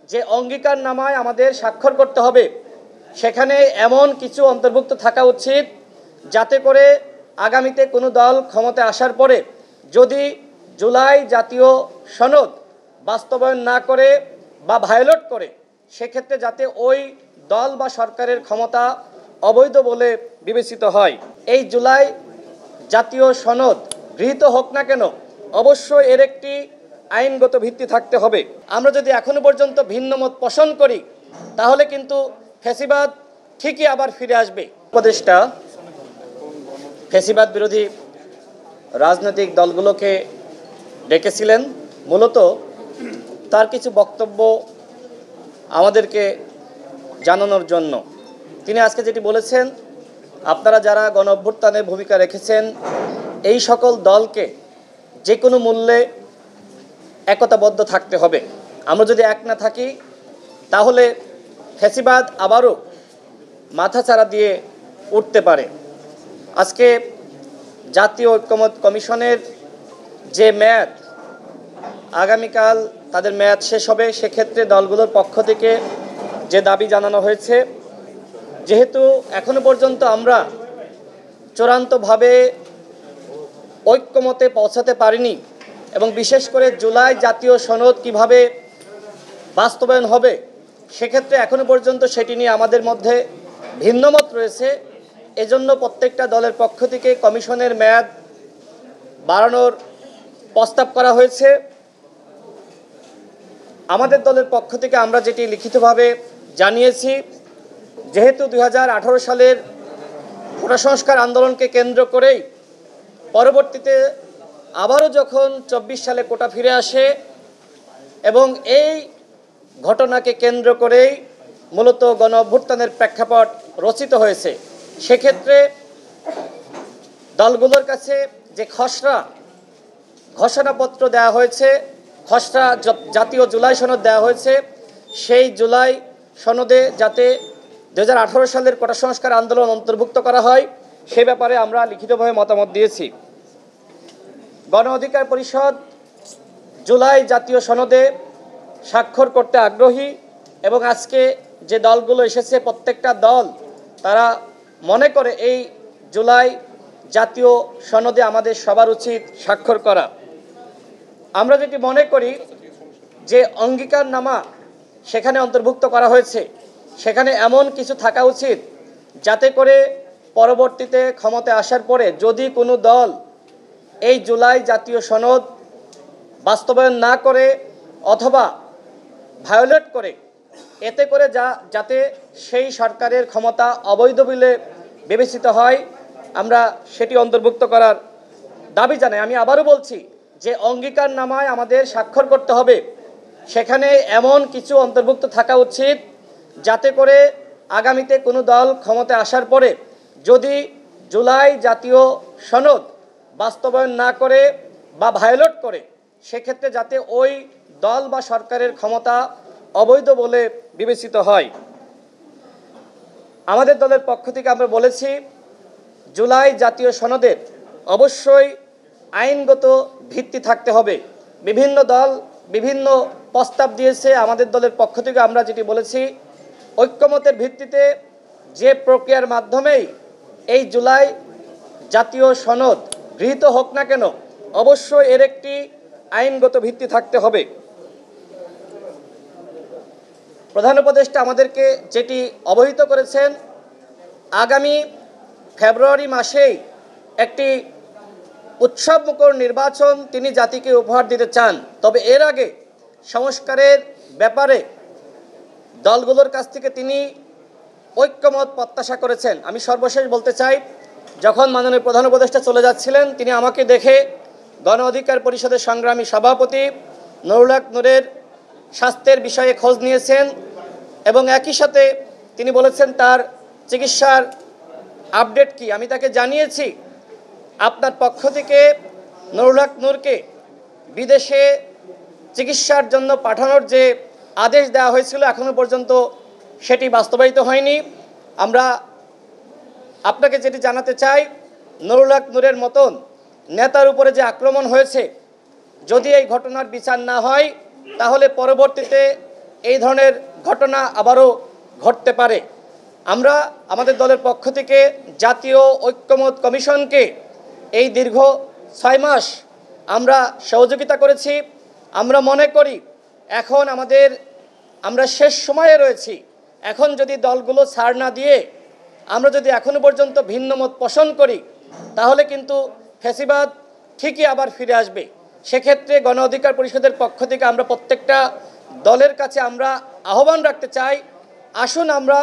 যে অঙ্গীকারনামায় আমাদের স্বাক্ষর করতে হবে সেখানে এমন কিছু অন্তর্ভুক্ত থাকা উচিত যাতে করে আগামীতে কোনো দল ক্ষমতায় আসার পরে যদি জুলাই জাতীয় সনদ বাস্তবায়ন না করে বা ভায়োলেট করে সেক্ষেত্রে যাতে ওই দল বা সরকারের ক্ষমতা অবৈধ বলে বিবেচিত হয়। এই জুলাই জাতীয় সনদ গৃহীত হোক না কেন অবশ্যই এর একটি আইনগত ভিত্তি থাকতে হবে। আমরা যদি এখনো পর্যন্ত ভিন্ন মত পোষণ করি তাহলে কিন্তু ফ্যাসিবাদ ঠিকই আবার ফিরে আসবে। উপদেষ্টা ফ্যাসিবাদ বিরোধী রাজনৈতিক দলগুলোকে ডেকেছিলেন মূলত তার কিছু বক্তব্য আমাদেরকে জানানোর জন্য। তিনি আজকে যেটি বলেছেন, আপনারা যারা গণ অভ্যুত্থানে ভূমিকা রেখেছেন এই সকল দলকে যে কোনো মূল্যে একতাবদ্ধ থাকতে হবে। আমরা যদি এক না থাকি তাহলে ফ্যাসিবাদ আবারও মাথাচাড়া দিয়ে উঠতে পারে। আজকে জাতীয় ঐক্যমত্য কমিশনের যে মেয়াদ আগামীকাল তাদের মেয়াদ শেষ হবে, সেক্ষেত্রে দলগুলোর পক্ষ থেকে যে দাবি জানানো হয়েছে, যেহেতু এখনো পর্যন্ত আমরা চূড়ান্তভাবে ঐক্যমতে পৌঁছাতে পারিনি এবং বিশেষ করে জুলাই জাতীয় সনদ কিভাবে বাস্তবায়ন হবে সেক্ষেত্রে এখনো পর্যন্ত সেটি নিয়ে আমাদের মধ্যে ভিন্নমত রয়েছে। এজন্য প্রত্যেকটা দলের পক্ষ থেকে কমিশনের মেয়াদ বাড়ানোর প্রস্তাব করা হয়েছে। আমাদের দলের পক্ষ থেকে আমরা যেটি লিখিতভাবে জানিয়েছি, যেহেতু 2018 সালের কোটা সংস্কার আন্দোলনকে কেন্দ্র করেই পরবর্তীতে আবারও যখন 24 সালে কোটা ফিরে আসে এবং এই ঘটনাকে কেন্দ্র করেই মূলত গণ অভ্যুত্থানের প্রেক্ষাপট রচিত হয়েছে, সেক্ষেত্রে দলগুলোর কাছে যে খসড়া ঘোষণাপত্র দেওয়া হয়েছে, খসড়া জাতীয় জুলাই সনদ দেওয়া হয়েছে, সেই জুলাই সনদে যাতে 2018 সালের কোটা সংস্কার আন্দোলন অন্তর্ভুক্ত করা হয় সে ব্যাপারে আমরা লিখিতভাবে মতামত দিয়েছি। গণ অধিকার পরিষদ জুলাই জাতীয় সনদে স্বাক্ষর করতে আগ্রহী এবং আজকে যে দলগুলো এসেছে প্রত্যেকটা দল তারা মনে করে এই জুলাই জাতীয় সনদে আমাদের সবার উচিত স্বাক্ষর করা। আমরা যেটি মনে করি যে অঙ্গীকারনামা সেখানে অন্তর্ভুক্ত করা হয়েছে সেখানে এমন কিছু থাকা উচিত যাতে করে পরবর্তীতে ক্ষমতায় আসার পরে যদি কোনো দল এই জুলাই জাতীয় সনদ বাস্তবায়ন না করে অথবা ভায়োলেট করে এতে করে যাতে সেই সরকারের ক্ষমতা অবৈধ বলে বিবেচিত হয় আমরা সেটি অন্তর্ভুক্ত করার দাবি জানাই। আমি আবারও বলছি যে অঙ্গীকারনামায় আমাদের স্বাক্ষর করতে হবে সেখানে এমন কিছু অন্তর্ভুক্ত থাকা উচিত যাতে করে আগামীতে কোনো দল ক্ষমতায় আসার পরে যদি জুলাই জাতীয় সনদ বাস্তবায়ন না করে বা ভায়োলেট করে সেক্ষেত্রে যাতে ওই দল বা সরকারের ক্ষমতা অবৈধ বলে বিবেচিত হয়। আমাদের দলের পক্ষ থেকে আমরা বলেছি জুলাই জাতীয় সনদের অবশ্যই আইনগত ভিত্তি থাকতে হবে। বিভিন্ন দল বিভিন্ন প্রস্তাব দিয়েছে, আমাদের দলের পক্ষ থেকে আমরা যেটি বলেছি ঐক্যমতের ভিত্তিতে যে প্রক্রিয়ার মাধ্যমেই এই জুলাই জাতীয় সনদ গৃহীত হোক না কেন অবশ্যই এর একটি আইনগত ভিত্তি থাকতে হবে। প্রধান উপদেষ্টা আমাদেরকে যেটি অবহিত করেছেন আগামী ফেব্রুয়ারি মাসেই একটি উৎসবমুখর নির্বাচন তিনি জাতিকে উপহার দিতে চান, তবে এর আগে সংস্কারের ব্যাপারে দলগুলোর কাছ থেকে তিনি ঐক্যমত প্রত্যাশা করেছেন। আমি সর্বশেষ বলতে চাই, যখন মাননীয় প্রধান উপদেষ্টা চলে যাচ্ছিলেন তিনি আমাকে দেখে গণ অধিকার পরিষদের সংগ্রামী সভাপতি নুরুল হক নূরের স্বাস্থ্যের বিষয়ে খোঁজ নিয়েছেন এবং একই সাথে তিনি বলেছেন তার চিকিৎসার আপডেট কি। আমি তাকে জানিয়েছি আপনার পক্ষ থেকে নুরুল হক নূরকে বিদেশে চিকিৎসার জন্য পাঠানোর যে আদেশ দেওয়া হয়েছিল এখনো পর্যন্ত সেটি বাস্তবায়িত হয়নি। আমরা আপনাকে যেটি জানাতে চাই, নুরুল হক নূরের মতন নেতার উপরে যে আক্রমণ হয়েছে যদি এই ঘটনার বিচার না হয় তাহলে পরবর্তীতে এই ধরনের ঘটনা আবারও ঘটতে পারে। আমরা আমাদের দলের পক্ষ থেকে জাতীয় ঐক্যমত কমিশনকে এই দীর্ঘ 6 মাস আমরা সহযোগিতা করেছি। আমরা মনে করি এখন আমরা শেষ সময়ে রয়েছি। এখন যদি দলগুলো ছাড় না দিয়ে আমরা যদি এখনো পর্যন্ত ভিন্ন মত পোষণ করি, তাহলে কিন্তু ফ্যাসিবাদ ঠিকই আবার ফিরে আসবে। সেক্ষেত্রে গণ অধিকার পরিষদের পক্ষ থেকে আমরা প্রত্যেকটা দলের কাছে আমরা আহ্বান রাখতে চাই, আসুন আমরা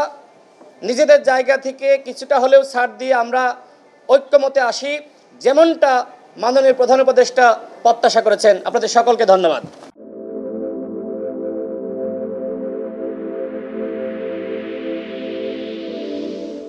নিজেদের জায়গা থেকে কিছুটা হলেও ছাড় দিয়ে আমরা ঐক্যমতে আসি, যেমনটা মাননীয় প্রধান উপদেষ্টা প্রত্যাশা করেছেন। আপনাদের সকলকে ধন্যবাদ।